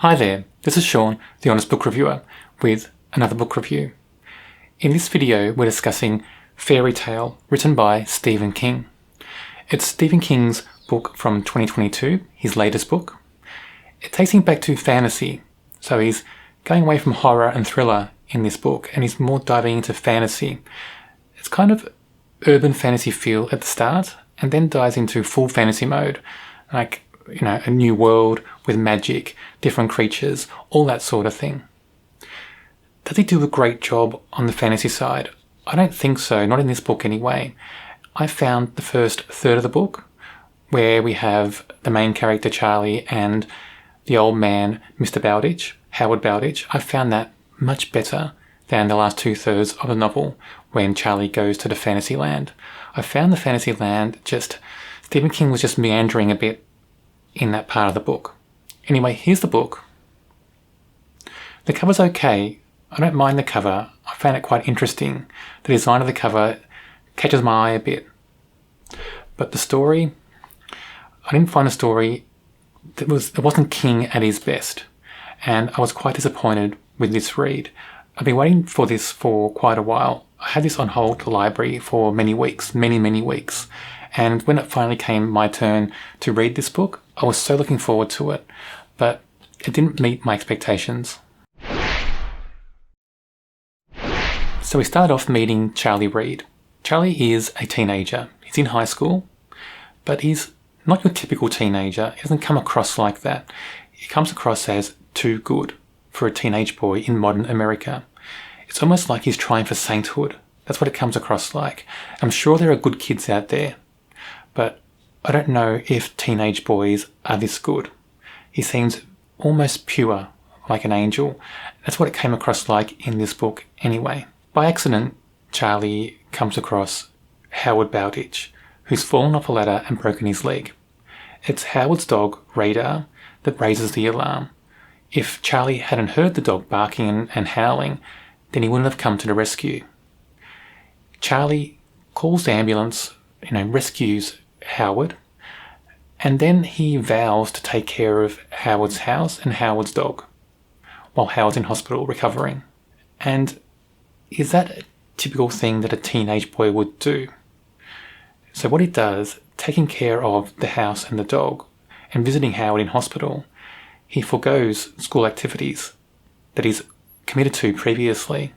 Hi there, this is Sean, the Honest Book Reviewer, with another book review. In this video, we're discussing Fairy Tale, written by Stephen King. It's Stephen King's book from 2022, his latest book. It takes him back to fantasy, so he's going away from horror and thriller in this book, and he's more diving into fantasy. It's kind of urban fantasy feel at the start, and then dives into full fantasy mode, like, a new world with magic, different creatures, all that sort of thing. Does he do a great job on the fantasy side? I don't think so, not in this book anyway. I found the first third of the book, where we have the main character Charlie and the old man, Mr. Bowditch, Howard Bowditch. I found that much better than the last 2/3 of the novel when Charlie goes to the fantasy land. I found the fantasy land Stephen King was just meandering a bit in that part of the book. Anyway, here's the book. The cover's okay. I don't mind the cover. I found it quite interesting. The design of the cover catches my eye a bit. But the story, I didn't find a story it wasn't King at his best. And I was quite disappointed with this read. I've been waiting for this for quite a while. I had this on hold to the library for many weeks. And when it finally came my turn to read this book, I was so looking forward to it, but it didn't meet my expectations. So we started off meeting Charlie Reed. Charlie is a teenager. He's in high school, but he's not your typical teenager. He doesn't come across like that. He comes across as too good for a teenage boy in modern America. It's almost like he's trying for sainthood. That's what it comes across like. I'm sure there are good kids out there, but I don't know if teenage boys are this good. He seems almost pure, like an angel. That's what it came across like in this book anyway. By accident, Charlie comes across Howard Bowditch, who's fallen off a ladder and broken his leg. It's Howard's dog, Radar, that raises the alarm. If Charlie hadn't heard the dog barking and howling, then he wouldn't have come to the rescue. Charlie calls the ambulance, rescues Howard, and then he vows to take care of Howard's house and Howard's dog while Howard's in hospital recovering. And is that a typical thing that a teenage boy would do? So what he does, taking care of the house and the dog and visiting Howard in hospital, he forgoes school activities that he's committed to previously.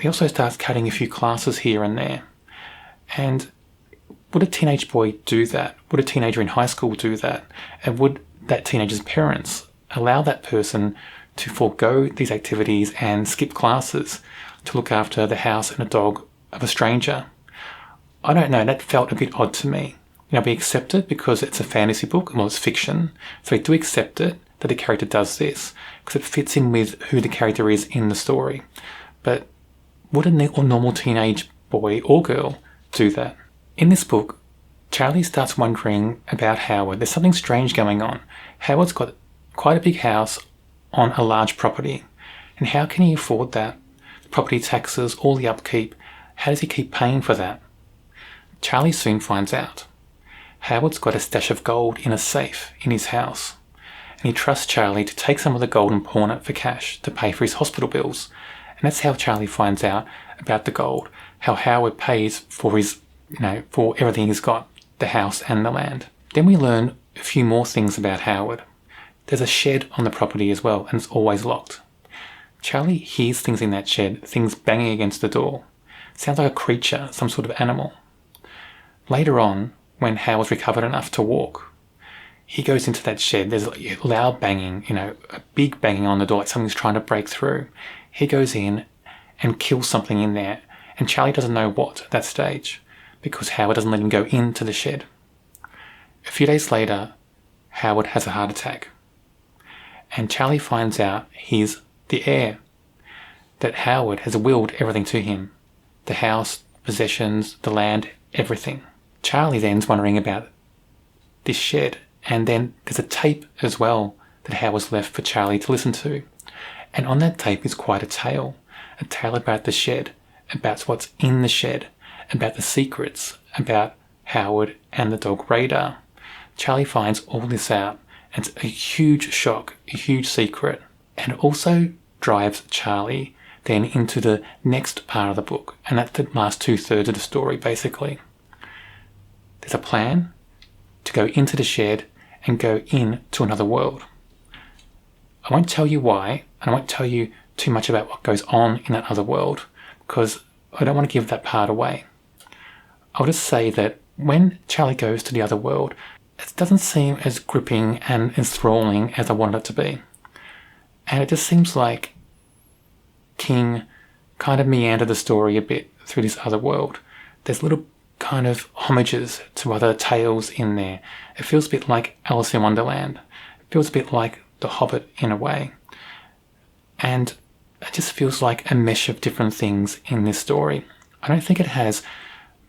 He also starts cutting a few classes here and there. And would a teenage boy do that? Would a teenager in high school do that? And would that teenager's parents allow that person to forego these activities and skip classes to look after the house and a dog of a stranger? I don't know, that felt a bit odd to me. We accept it because it's a fantasy book, well, it's fiction, so we do accept it that the character does this because it fits in with who the character is in the story. But would a normal teenage boy or girl do that? In this book, Charlie starts wondering about Howard. There's something strange going on. Howard's got quite a big house on a large property. And how can he afford that? The property taxes, all the upkeep. How does he keep paying for that? Charlie soon finds out. Howard's got a stash of gold in a safe in his house. And he trusts Charlie to take some of the gold and pawn it for cash to pay for his hospital bills. And that's how Charlie finds out about the gold, how Howard pays for his, for everything he's got, the house and the land. Then we learn a few more things about Howard. There's a shed on the property as well, and it's always locked. Charlie hears things in that shed, things banging against the door. Sounds like a creature, some sort of animal. Later on, when Howard's recovered enough to walk, he goes into that shed. There's a loud banging, a big banging on the door, like something's trying to break through. He goes in and kills something in there, and Charlie doesn't know what at that stage because Howard doesn't let him go into the shed. A few days later, Howard has a heart attack, and Charlie finds out he's the heir, that Howard has willed everything to him, the house, possessions, the land, everything. Charlie then's wondering about this shed, and then there's a tape as well that Howard's left for Charlie to listen to. And on that tape is quite a tale about the shed, about what's in the shed, about the secrets, about Howard and the dog Radar. Charlie finds all this out It's a huge shock, a huge secret, and it also drives Charlie then into the next part of the book, and that's the last 2/3 of the story, basically. There's a plan to go into the shed and go into another world. I won't tell you why, and I won't tell you too much about what goes on in that other world, because I don't want to give that part away. I'll just say that when Charlie goes to the other world, it doesn't seem as gripping and enthralling as I wanted it to be. And it just seems like King kind of meandered the story a bit through this other world. There's little kind of homages to other tales in there. It feels a bit like Alice in Wonderland. It feels a bit like The Hobbit in a way. And it just feels like a mesh of different things in this story. I don't think it has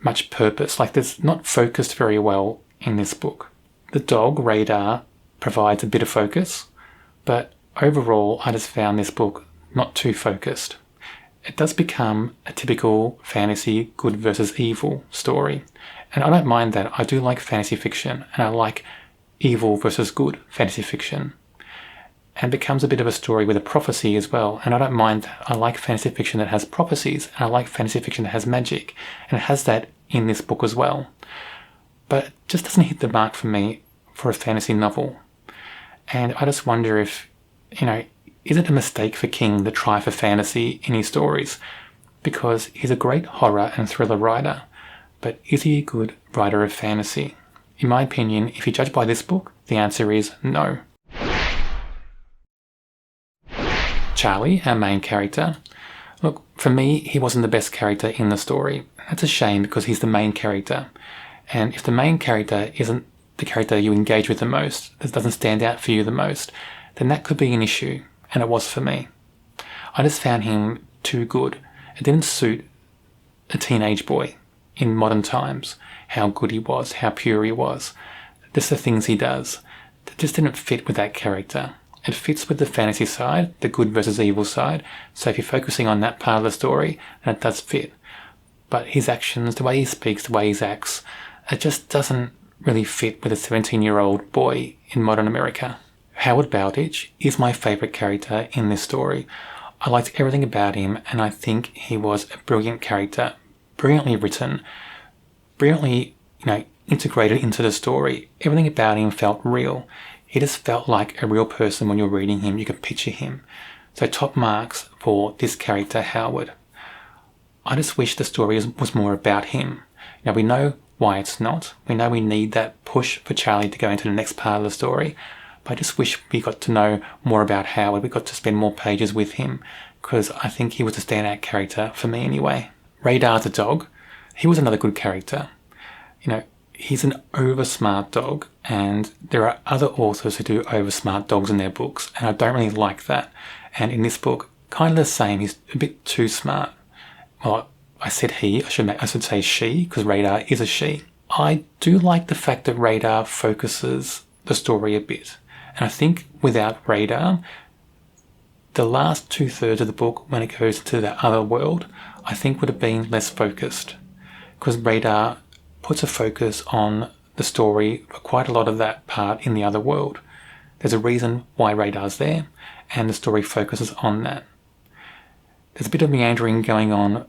much purpose. Like, there's not focused very well in this book. The dog, Radar, provides a bit of focus, but overall I just found this book not too focused. It does become a typical fantasy good versus evil story. And I don't mind that. I do like fantasy fiction, and I like evil versus good fantasy fiction. And it becomes a bit of a story with a prophecy as well. And I don't mind that. I like fantasy fiction that has prophecies, and I like fantasy fiction that has magic. And it has that in this book as well. But it just doesn't hit the mark for me for a fantasy novel. And I just wonder if, is it a mistake for King to try for fantasy in his stories? Because he's a great horror and thriller writer, but is he a good writer of fantasy? In my opinion, if you judge by this book, the answer is no. Charlie, our main character. Look, for me, he wasn't the best character in the story. That's a shame because he's the main character. And if the main character isn't the character you engage with the most, that doesn't stand out for you the most, then that could be an issue. And it was for me. I just found him too good. It didn't suit a teenage boy in modern times, how good he was, how pure he was. Just the things he does. It just didn't fit with that character. It fits with the fantasy side, the good versus evil side. So if you're focusing on that part of the story, then it does fit. But his actions, the way he speaks, the way he acts, it just doesn't really fit with a 17-year-old boy in modern America. Howard Bowditch is my favourite character in this story. I liked everything about him, and I think he was a brilliant character, brilliantly written, brilliantly, integrated into the story. Everything about him felt real. He just felt like a real person when you're reading him. You could picture him. So top marks for this character, Howard. I just wish the story was more about him. We know why it's not. We know we need that push for Charlie to go into the next part of the story. But I just wish we got to know more about Howard. We got to spend more pages with him, because I think he was a standout character for me anyway. Radar the dog, he was another good character. He's an over-smart dog, and there are other authors who do over-smart dogs in their books, and I don't really like that. And in this book, kind of the same. He's a bit too smart. Well, I said he, I should say she, because Radar is a she. I do like the fact that Radar focuses the story a bit. And I think without Radar, the last 2/3 of the book, when it goes to the other world, I think would have been less focused. Because Radar puts a focus on the story for quite a lot of that part in the other world. There's a reason why Radar's there, and the story focuses on that. There's a bit of meandering going on,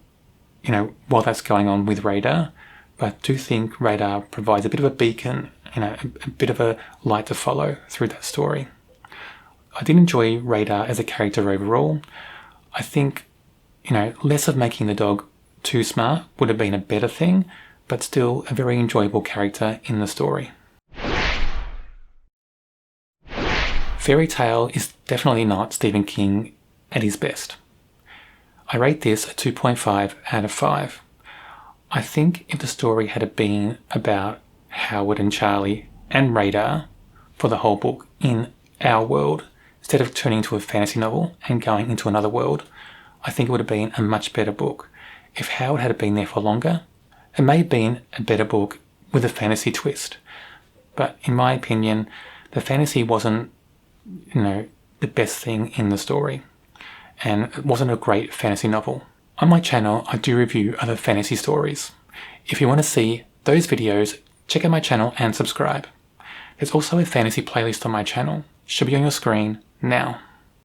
while that's going on with Radar, but I do think Radar provides a bit of a beacon, a bit of a light to follow through that story. I did enjoy Radar as a character overall. I think, less of making the dog too smart would have been a better thing, but still a very enjoyable character in the story. Fairy Tale is definitely not Stephen King at his best. I rate this a 2.5 out of 5. I think if the story had been about Howard and Charlie and Radar for the whole book in our world, instead of turning into a fantasy novel and going into another world, I think it would have been a much better book. If Howard had been there for longer, it may have been a better book with a fantasy twist. But in my opinion, the fantasy wasn't, the best thing in the story. And it wasn't a great fantasy novel. On my channel, I do review other fantasy stories. If you want to see those videos, check out my channel and subscribe. There's also a fantasy playlist on my channel. Should be on your screen now.